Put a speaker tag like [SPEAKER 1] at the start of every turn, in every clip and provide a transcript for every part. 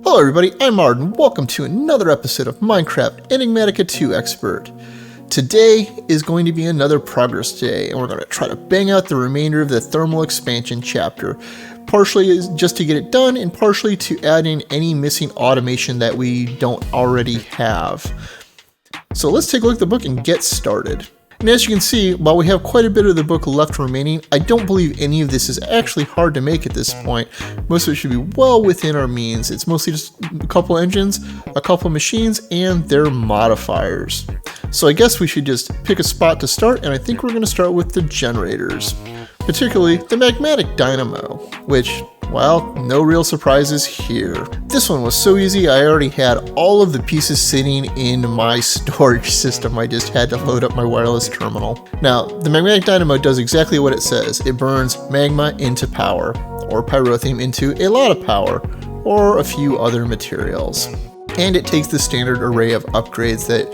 [SPEAKER 1] Hello everybody, I'm Arden. Welcome to another episode of Minecraft Enigmatica 2 Expert. Today is going to be another progress day, and we're going to try to bang out the remainder of the thermal expansion chapter. Partially is just to get it done, and partially to add in any missing automation that we don't already have. So let's take a look at the book and get started. And as you can see, while we have quite a bit of the book left remaining, I don't believe any of this is actually hard to make at this point. Most of it should be well within our means. It's mostly just a couple engines, a couple machines, and their modifiers. So I guess we should just pick a spot to start, and I think we're going to start with the generators. Particularly the magmatic dynamo, which, well, no real surprises here. This one was so easy, I already had all of the pieces sitting in my storage system. I just had to load up my wireless terminal. Now, the magmatic dynamo does exactly what it says. It burns magma into power, or pyrotheum into a lot of power, or a few other materials. And it takes the standard array of upgrades that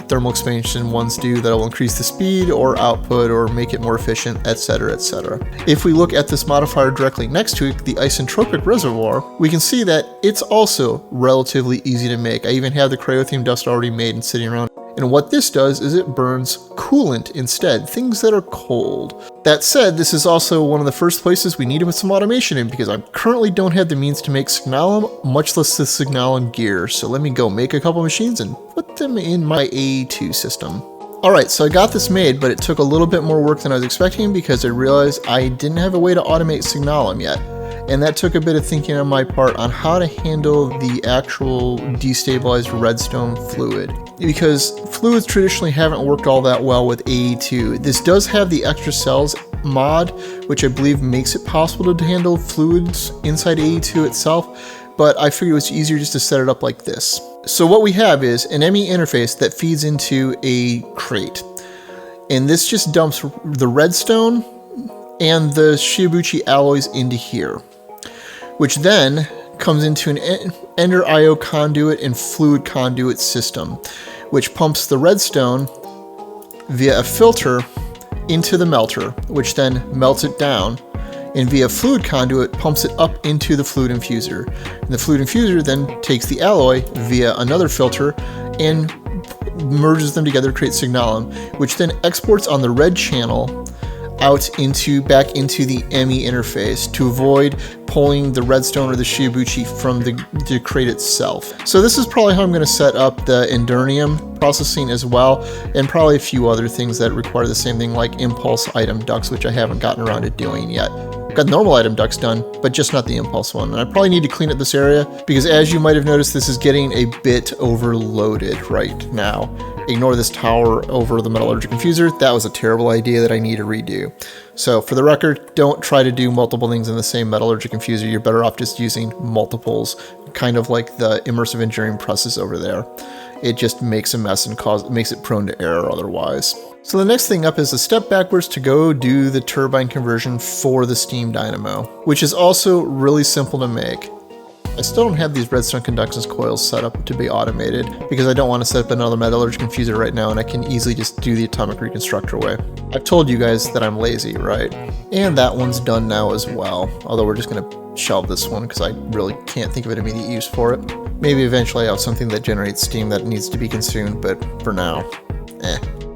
[SPEAKER 1] thermal expansion ones do that will increase the speed or output or make it more efficient, etc, etc. If we look at this modifier directly next to it, the isentropic reservoir, we can see that it's also relatively easy to make. I even have the cryotheum dust already made and sitting around. And what this does is it burns coolant instead, things that are cold. That said, this is also one of the first places we need to put some automation in because I currently don't have the means to make Signalum, much less the Signalum gear. So let me go make a couple machines and put them in my A2 system. Alright, so I got this made, but it took a little bit more work than I was expecting because I realized I didn't have a way to automate Signalum yet. And that took a bit of thinking on my part on how to handle the actual destabilized redstone fluid. Because fluids traditionally haven't worked all that well with AE2. This does have the extra cells mod, which I believe makes it possible to handle fluids inside AE2 itself, but I figured it was easier just to set it up like this. So what we have is an ME interface that feeds into a crate. And this just dumps the redstone and the Shibuchi alloys into here, which then comes into an Ender IO conduit and fluid conduit system, which pumps the redstone via a filter into the melter, which then melts it down, and via fluid conduit pumps it up into the fluid infuser. And the fluid infuser then takes the alloy via another filter and merges them together to create Signalum, which then exports on the red channel out back into the ME interface to avoid pulling the redstone or the Shibuchi from the crate itself. So this is probably how I'm going to set up the Endernium processing as well, and probably a few other things that require the same thing like impulse item ducts, which I haven't gotten around to doing yet. I've got normal item ducts done, but just not the impulse one. And I probably need to clean up this area because, as you might have noticed, this is getting a bit overloaded right now. Ignore this tower over the metallurgic infuser. That was a terrible idea that I need to redo. So for the record, don't try to do multiple things in the same metallurgic infuser. You're better off just using multiples, kind of like the immersive engineering presses over there. It just makes a mess and makes it prone to error otherwise. So the next thing up is a step backwards to go do the turbine conversion for the steam dynamo, which is also really simple to make. I still don't have these redstone conductance coils set up to be automated because I don't want to set up another metallurgic infuser right now, and I can easily just do the atomic reconstructor way. I've told you guys that I'm lazy, right? And that one's done now as well, although we're just going to shelve this one because I really can't think of an immediate use for it. Maybe eventually I'll have something that generates steam that needs to be consumed, but for now,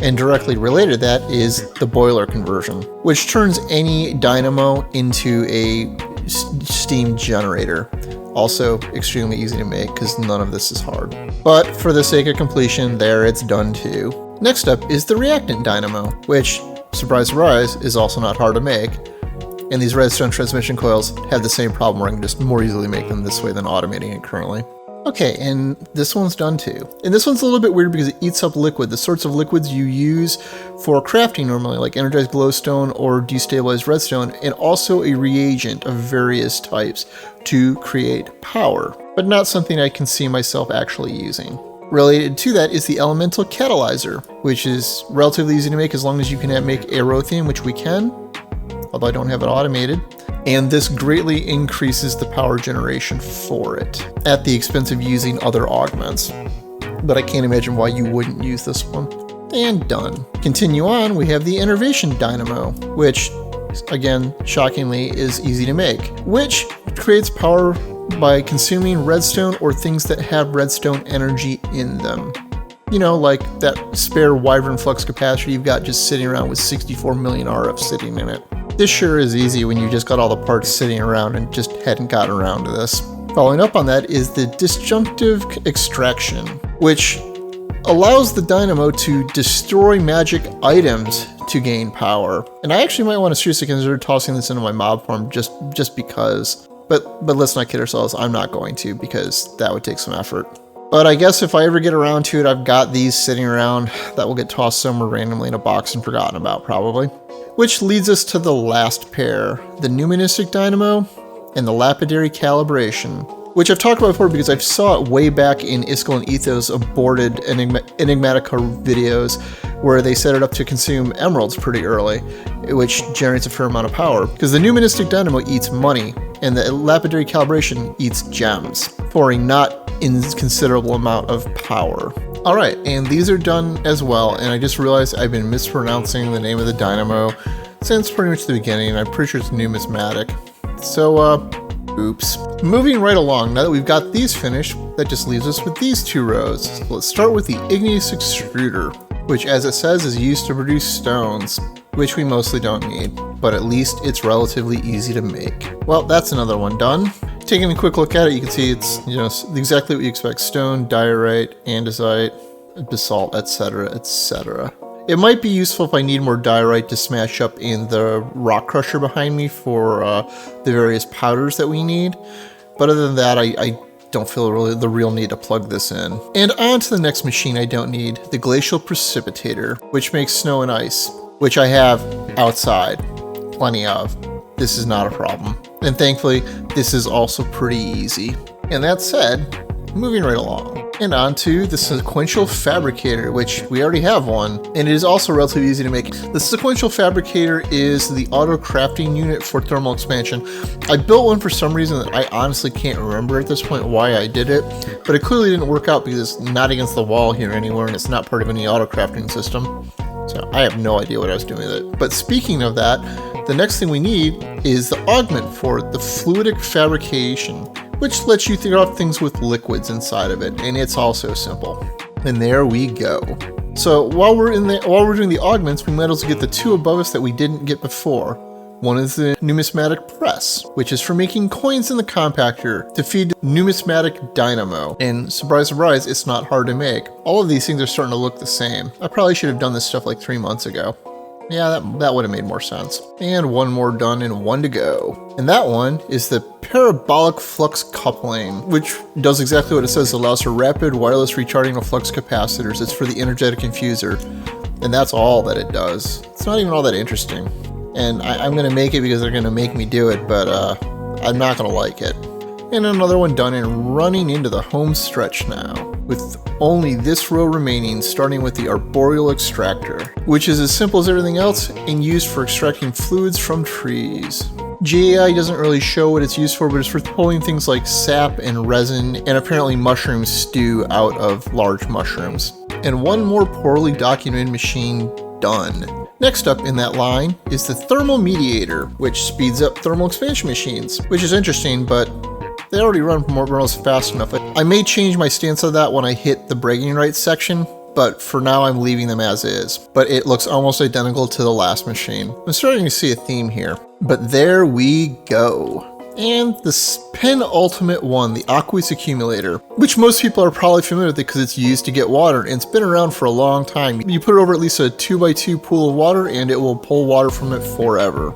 [SPEAKER 1] And directly related to that is the boiler conversion, which turns any dynamo into a steam generator. Also extremely easy to make because none of this is hard. But for the sake of completion, there it's done too. Next up is the reactant dynamo, which, surprise surprise, is also not hard to make. And these redstone transmission coils have the same problem where I can just more easily make them this way than automating it currently. Okay, and this one's done too. And this one's a little bit weird because it eats up liquid, the sorts of liquids you use for crafting normally, like energized glowstone or destabilized redstone, and also a reagent of various types to create power, but not something I can see myself actually using. Related to that is the elemental catalyzer, which is relatively easy to make as long as you can make aerotheum, which we can, although I don't have it automated. And this greatly increases the power generation for it, at the expense of using other augments. But I can't imagine why you wouldn't use this one. And done. Continue on, we have the innervation dynamo, which, again, shockingly, is easy to make, which creates power by consuming redstone or things that have redstone energy in them. You know, like that spare Wyvern flux capacitor you've got just sitting around with 64 million RF sitting in it. This sure is easy when you just got all the parts sitting around and just hadn't gotten around to this. Following up on that is the disjunctive extraction, which allows the dynamo to destroy magic items to gain power. And I actually might want to seriously consider tossing this into my mob farm just because. But let's not kid ourselves, I'm not going to, because that would take some effort. But I guess if I ever get around to it, I've got these sitting around that will get tossed somewhere randomly in a box and forgotten about, probably. Which leads us to the last pair, the numismatic dynamo and the lapidary calibration, which I've talked about before because I saw it way back in Iskall and Etho's aborted Enigmatica videos where they set it up to consume emeralds pretty early, which generates a fair amount of power. Because the numismatic dynamo eats money, and the lapidary calibration eats gems, for a not inconsiderable amount of power. Alright, and these are done as well, and I just realized I've been mispronouncing the name of the dynamo since pretty much the beginning. I'm pretty sure it's numismatic. So, oops. Moving right along, now that we've got these finished, that just leaves us with these two rows. So let's start with the igneous extruder, which as it says is used to produce stones, which we mostly don't need, but at least it's relatively easy to make. Well, that's another one done. Taking a quick look at it, you can see it's, you know, exactly what you expect: stone, diorite, andesite, basalt, etc., etc. It might be useful if I need more diorite to smash up in the rock crusher behind me for the various powders that we need, but other than that, I don't feel really the real need to plug this in. And on to the next machine I don't need, the glacial precipitator, which makes snow and ice, which I have outside, plenty of. This is not a problem. And thankfully, this is also pretty easy. And that said, moving right along. And on to the sequential fabricator, which we already have one, and it is also relatively easy to make. The sequential fabricator is the auto crafting unit for thermal expansion. I built one for some reason that I honestly can't remember at this point why I did it, but it clearly didn't work out because it's not against the wall here anywhere, and it's not part of any auto crafting system. So I have no idea what I was doing with it. But speaking of that, the next thing we need is the augment for the fluidic fabrication, which lets you throw out things with liquids inside of it, and it's also simple. And there we go. So while we're doing the augments, we might as well get the two above us that we didn't get before. One is the numismatic press, which is for making coins in the compactor to feed numismatic dynamo. And surprise, surprise, it's not hard to make. All of these things are starting to look the same. I probably should have done this stuff like 3 months ago. Yeah, that would have made more sense. And one more done and one to go. And that one is the parabolic flux coupling, which does exactly what it says. It allows for rapid wireless recharging of flux capacitors. It's for the energetic infuser. And that's all that it does. It's not even all that interesting. And I'm going to make it because they're going to make me do it, but I'm not going to like it. And another one done and running into the home stretch now, with only this row remaining, starting with the arboreal extractor, which is as simple as everything else and used for extracting fluids from trees. GAI doesn't really show what it's used for, but it's for pulling things like sap and resin and apparently mushroom stew out of large mushrooms. And one more poorly documented machine done. Next up in that line is the thermal mediator, which speeds up thermal expansion machines, which is interesting, but they already run more barrels fast enough. I may change my stance on that when I hit the bragging rights section, but for now I'm leaving them as is. But it looks almost identical to the last machine. I'm starting to see a theme here. But there we go. And the penultimate one, the aqueous accumulator, which most people are probably familiar with it because it's used to get water, and it's been around for a long time. You put it over at least a 2x2 pool of water and it will pull water from it forever.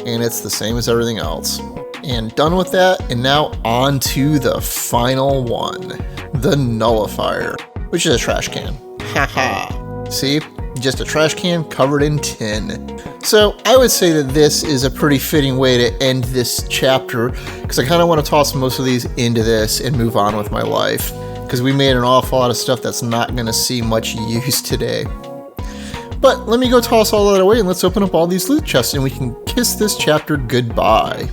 [SPEAKER 1] And it's the same as everything else. And done with that, and now on to the final one, the nullifier, which is a trash can. Haha. See? Just a trash can covered in tin. So I would say that this is a pretty fitting way to end this chapter, because I kind of want to toss most of these into this and move on with my life, because we made an awful lot of stuff that's not going to see much use today. But let me go toss all that away and let's open up all these loot chests and we can kiss this chapter goodbye.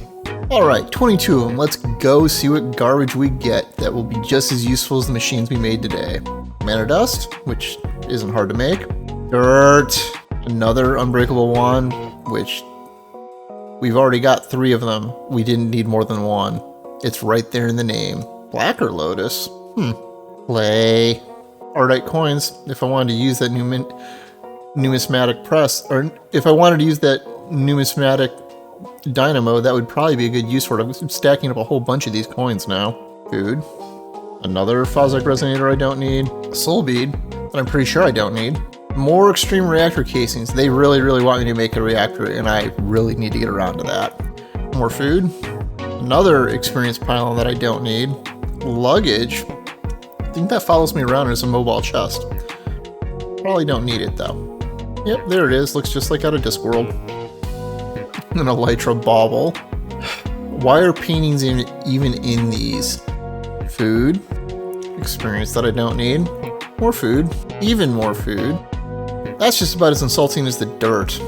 [SPEAKER 1] Alright, 22 of them. Let's go see what garbage we get that will be just as useful as the machines we made today. Mana dust, which isn't hard to make. Dirt. Another unbreakable wand, which we've already got 3 of them. We didn't need more than 1. It's right there in the name. Blacker lotus? Play. Ardite coins, if I wanted to use that numismatic press, or if I wanted to use that numismatic dynamo, that would probably be a good use for it. I'm stacking up a whole bunch of these coins now. Food. Another phosic resonator I don't need. Soul bead, that I'm pretty sure I don't need. More extreme reactor casings. They really, really want me to make a reactor, and I really need to get around to that. More food. Another experience pylon that I don't need. Luggage. I think that follows me around as a mobile chest. Probably don't need it though. Yep, there it is. Looks just like out of Discworld. An elytra bauble. Why are paintings even in these? Food. Experience that I don't need. More food. Even more food. That's just about as insulting as the dirt.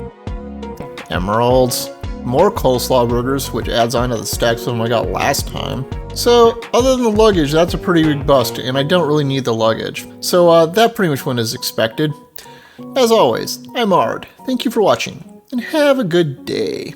[SPEAKER 1] Emeralds. More coleslaw burgers, which adds on to the stacks of them I got last time. So, other than the luggage, that's a pretty big bust, and I don't really need the luggage. So, that pretty much went as expected. As always, I'm Ard. Thank you for watching, and have a good day.